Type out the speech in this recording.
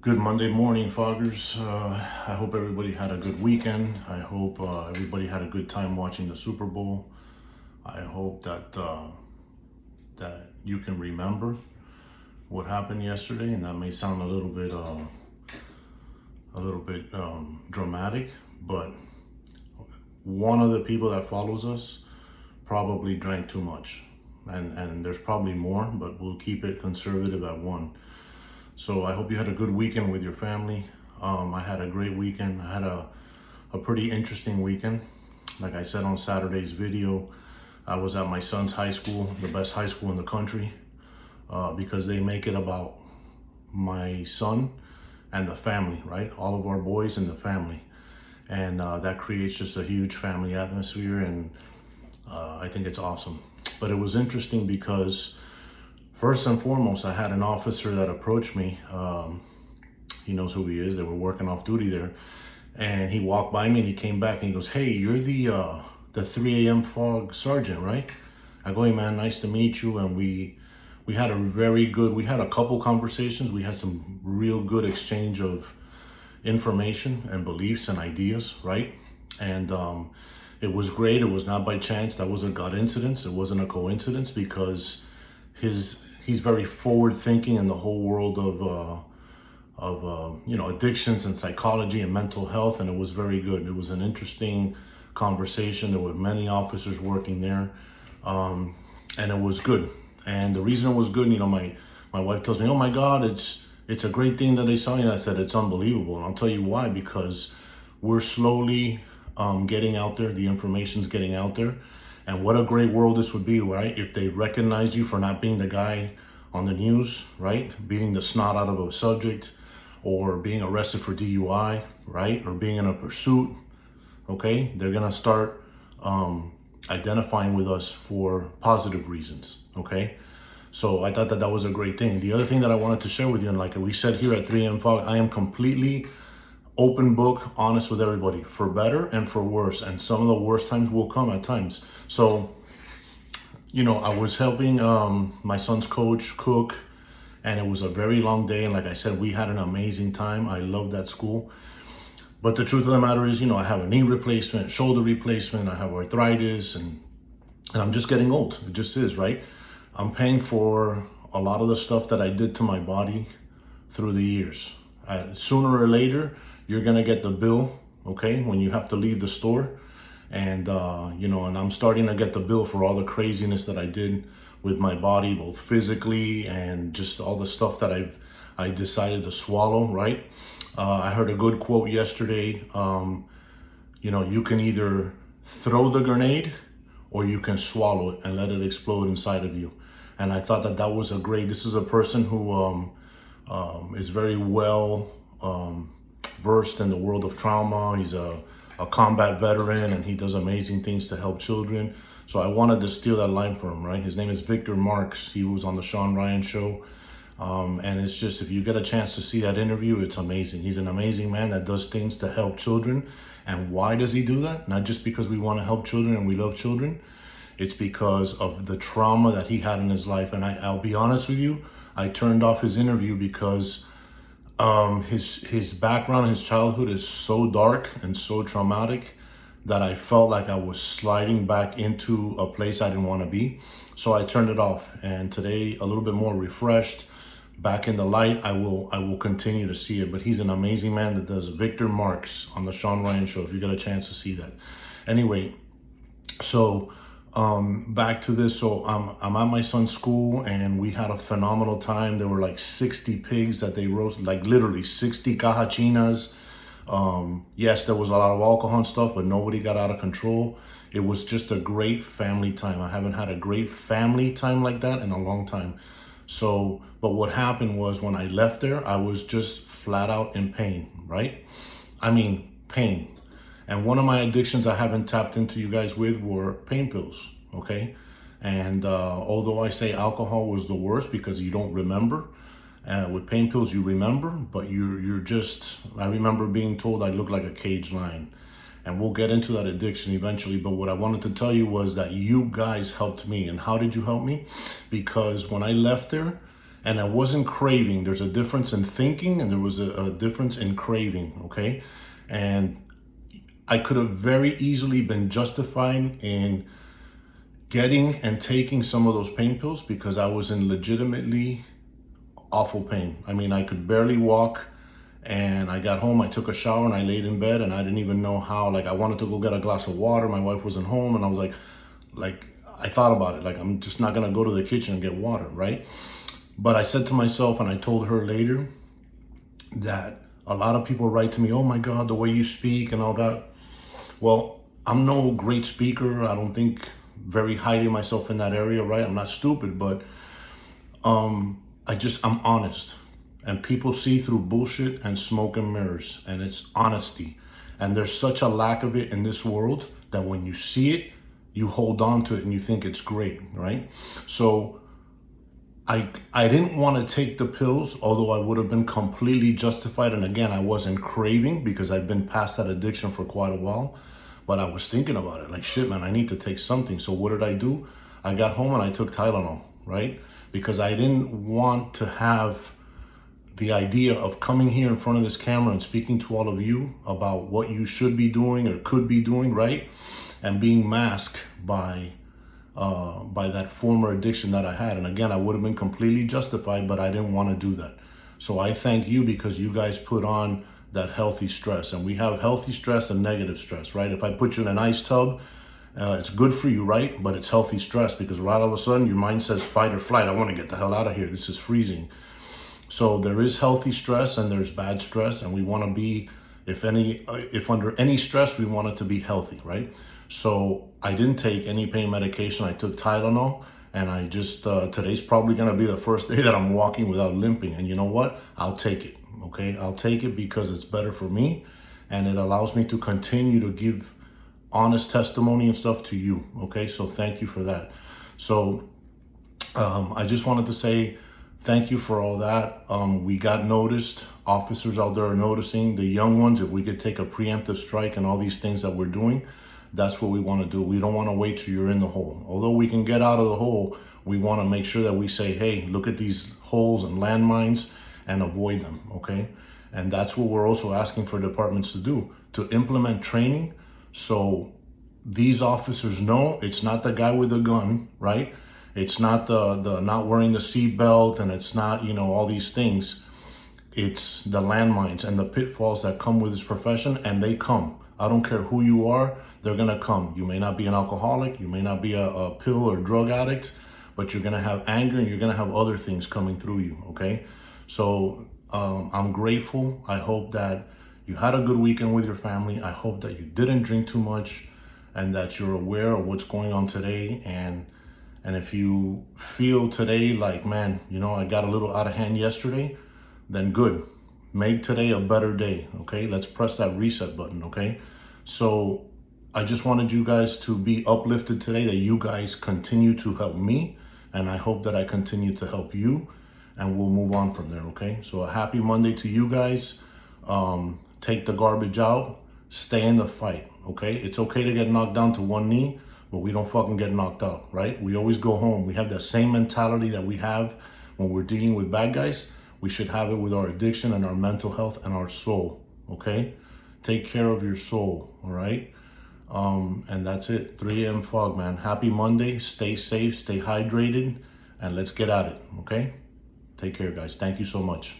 Good Monday morning, Foggers. I hope everybody had a good weekend. I hope everybody had a good time watching the Super Bowl. I hope that you can remember what happened yesterday, and that may sound a little bit dramatic, but one of the people that follows us probably drank too much, and there's probably more, but we'll keep it conservative at one. So I hope you had a good weekend with your family. I had a great weekend. I had a pretty interesting weekend. Like I said on Saturday's video, I was at my son's high school, the best high school in the country, because they make it about my son and the family, right? All of our boys and the family. And that creates just a huge family atmosphere, and I think it's awesome. But it was interesting because first and foremost, I had an officer that approached me. He knows who he is. They were working off duty there. And he walked by me and he came back and he goes, "Hey, you're the 3 a.m. fog sergeant, right?" I go, "Hey man, nice to meet you." And we had we had a couple conversations. We had some real good exchange of information and beliefs and ideas, right? And it was great. It was not by chance. That was a gut incident. It wasn't a coincidence, because he's very forward thinking in the whole world of addictions and psychology and mental health, and it was very good. It was an interesting conversation. There were many officers working there, and it was good. And the reason it was good, my wife tells me, "Oh my God, it's a great thing that they saw you." And I said, "It's unbelievable," and I'll tell you why. Because we're slowly getting out there. The information's getting out there. And what a great world this would be, right? If they recognize you for not being the guy on the news, right? Beating the snot out of a subject, or being arrested for DUI, right? Or being in a pursuit, okay? They're gonna start identifying with us for positive reasons, okay? So I thought that was a great thing. The other thing that I wanted to share with you, and like we said here at 3M Fog, I am completely open book, honest with everybody, for better and for worse. And some of the worst times will come at times. So, I was helping my son's coach cook, and it was a very long day. And like I said, we had an amazing time. I love that school. But the truth of the matter is, I have a knee replacement, shoulder replacement, I have arthritis, and I'm just getting old. It just is, right? I'm paying for a lot of the stuff that I did to my body through the years. Sooner or later, you're gonna get the bill, okay, when you have to leave the store. And and I'm starting to get the bill for all the craziness that I did with my body, both physically and just all the stuff that I decided to swallow, right? I heard a good quote yesterday. You can either throw the grenade or you can swallow it and let it explode inside of you. And I thought that was this is a person who is very well versed in the world of trauma. He's a combat veteran, and he does amazing things to help children. So I wanted to steal that line from him, right? His name is Victor Marx. He was on the Sean Ryan show. And it's just, if you get a chance to see that interview, it's amazing. He's an amazing man that does things to help children. And why does he do that? Not just because we want to help children and we love children. It's because of the trauma that he had in his life. And I'll be honest with you, I turned off his interview because his background, his childhood is so dark and so traumatic that I felt like I was sliding back into a place I didn't want to be. So I turned it off. And today, a little bit more refreshed, back in the light, I will continue to see it. But he's an amazing man that does. Victor Marx on the Sean Ryan show, if you get a chance to see that. Anyway, so back to this. So I'm at my son's school, and we had a phenomenal time. There were like 60 pigs that they roasted, like literally 60 cajachinas. Yes, there was a lot of alcohol and stuff, but nobody got out of control. It was just a great family time. I haven't had a great family time like that in a long time. So, but what happened was, when I left there, I was just flat out in pain, right? I mean, pain. And one of my addictions I haven't tapped into you guys with were pain pills, okay? And although I say alcohol was the worst because you don't remember, with pain pills you remember, but you're just, I remember being told I look like a caged lion. And we'll get into that addiction eventually. But what I wanted to tell you was that you guys helped me. And how did you help me? Because when I left there, And I wasn't craving. There's a difference in thinking and there was a difference in craving, okay? And I could have very easily been justified in getting and taking some of those pain pills because I was in legitimately awful pain. I mean, I could barely walk, and I got home, I took a shower, and I laid in bed, and I didn't even know how. Like, I wanted to go get a glass of water. My wife wasn't home, and I was like, I thought about it. Like, I'm just not gonna go to the kitchen and get water, right? But I said to myself, and I told her later, that a lot of people write to me, oh my God, the way you speak and all that. Well, I'm no great speaker. I don't think very highly of myself in that area, right? I'm not stupid, but I'm honest. And people see through bullshit and smoke and mirrors, and it's honesty. And there's such a lack of it in this world that when you see it, you hold on to it and you think it's great, right? So I didn't want to take the pills, although I would have been completely justified. And again, I wasn't craving because I've been past that addiction for quite a while. But I was thinking about it, like, shit, man, I need to take something. So what did I do? I got home and I took Tylenol, right? Because I didn't want to have the idea of coming here in front of this camera and speaking to all of you about what you should be doing or could be doing, right? And being masked by that former addiction that I had. And again, I would have been completely justified, but I didn't want to do that. So I thank you because you guys put on that healthy stress. And we have healthy stress and negative stress, right? If I put you in an ice tub, it's good for you, right? But it's healthy stress because right all of a sudden your mind says fight or flight. I want to get the hell out of here. This is freezing. So there is healthy stress and there's bad stress. And we want to be, if under any stress, we want it to be healthy, right? So I didn't take any pain medication. I took Tylenol, and I just, today's probably going to be the first day that I'm walking without limping. And you know what? I'll take it, okay? I'll take it because it's better for me, and it allows me to continue to give honest testimony and stuff to you, okay? So thank you for that. So I just wanted to say thank you for all that. We got noticed. Officers out there are noticing. The young ones, if we could take a preemptive strike and all these things that we're doing, that's what we want to do. We don't want to wait till you're in the hole. Although we can get out of the hole, we want to make sure that we say, hey, look at these holes and landmines and avoid them, okay? And that's what we're also asking for departments to do, to implement training so these officers know it's not the guy with a gun, right? It's not the not wearing the seatbelt, and it's not, all these things. It's the landmines and the pitfalls that come with this profession, and they come. I don't care who you are, they're gonna come. You may not be an alcoholic, you may not be a pill or drug addict, but you're gonna have anger and you're gonna have other things coming through you, okay? So I'm grateful. I hope that you had a good weekend with your family. I hope that you didn't drink too much and that you're aware of what's going on today. And if you feel today like, man, I got a little out of hand yesterday, then good. Make today a better day, okay? Let's press that reset button, okay? So I just wanted you guys to be uplifted today, that you guys continue to help me, and I hope that I continue to help you, and we'll move on from there, okay? So a happy Monday to you guys. Take the garbage out, stay in the fight, okay? It's okay to get knocked down to one knee, but we don't fucking get knocked out, right? We always go home. We have that same mentality that we have when we're dealing with bad guys. We should have it with our addiction and our mental health and our soul, okay? Take care of your soul, all right? And that's it. 3 a.m. fog, man. Happy Monday. Stay safe, stay hydrated, and let's get at it, okay? Take care, guys. Thank you so much.